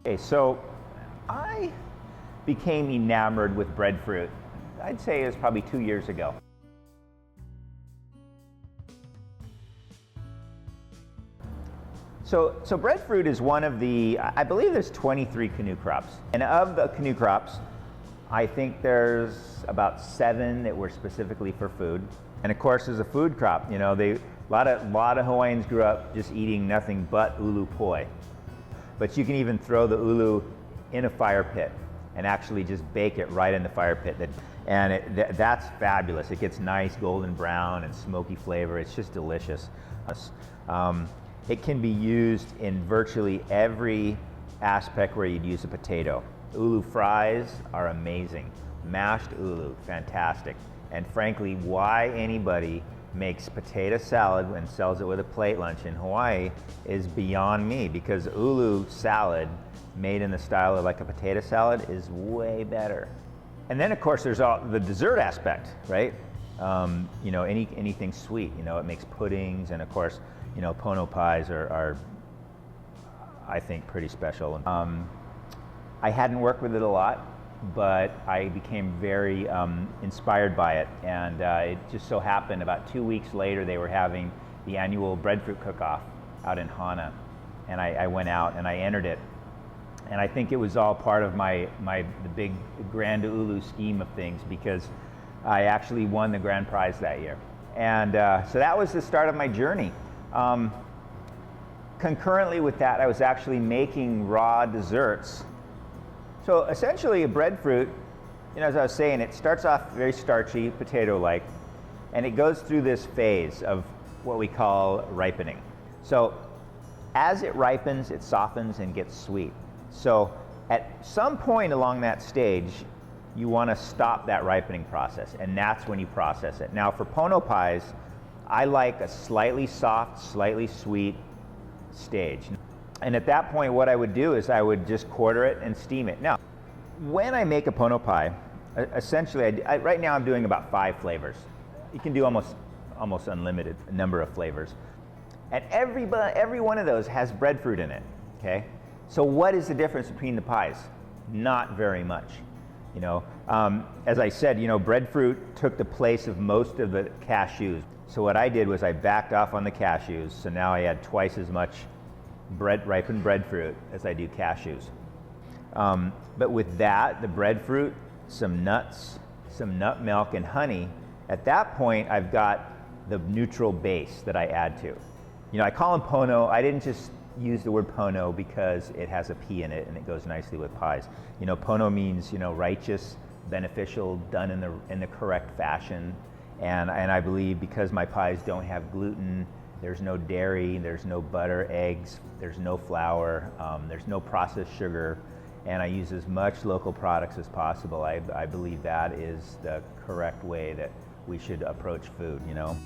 Okay, so I became enamored with breadfruit. I'd say it was probably 2 years ago. So breadfruit is one of the, I believe there's 23 canoe crops. And of the canoe crops, I think there's about 7 that were specifically for food. And of course, there's a food crop. You know, a lot of Hawaiians grew up just eating nothing but ʻulu poi. But you can even throw the ʻulu in a fire pit and actually just bake it right in the fire pit. And that's fabulous. It gets nice golden brown and smoky flavor. It's just delicious. It can be used in virtually every aspect where you'd use a potato. ʻUlu fries are amazing. Mashed ʻulu, fantastic. And frankly, why anybody makes potato salad and sells it with a plate lunch in Hawaii is beyond me, because ʻulu salad made in the style of like a potato salad is way better. And then of course there's all the dessert aspect, right? You know, anything sweet, you know, it makes puddings, and of course, you know, pono pies are I think pretty special. I hadn't worked with it a lot, but I became very inspired by it, and it just so happened about 2 weeks later they were having the annual Breadfruit cook-off out in Hana, and I went out and I entered it, and I think it was all part of the big grand ʻUlu scheme of things, because I actually won the grand prize that year, and so that was the start of my journey. Concurrently with that, I was actually making raw desserts. So essentially a breadfruit, you know, as I was saying, it starts off very starchy, potato-like, and it goes through this phase of what we call ripening. So as it ripens, it softens and gets sweet. So at some point along that stage, you want to stop that ripening process, and that's when you process it. Now for pono pies, I like a slightly soft, slightly sweet stage. And at that point, what I would do is I would just quarter it and steam it. Now, when I make a pono pie, essentially, right now I'm doing about 5 flavors. You can do almost unlimited number of flavors. And every one of those has breadfruit in it, okay? So what is the difference between the pies? Not very much. You know, as I said, you know, breadfruit took the place of most of the cashews. So what I did was I backed off on the cashews, so now I had twice as much ripened breadfruit as I do cashews. But with that, the breadfruit, some nuts, some nut milk, and honey, at that point I've got the neutral base that I add to. You know, I call them pono. I didn't just use the word pono because it has a P in it and it goes nicely with pies. You know, pono means, you know, righteous, beneficial, done in the correct fashion. And I believe because my pies don't have gluten, there's no dairy, there's no butter, eggs, there's no flour, there's no processed sugar, and I use as much local products as possible. I believe that is the correct way that we should approach food, you know.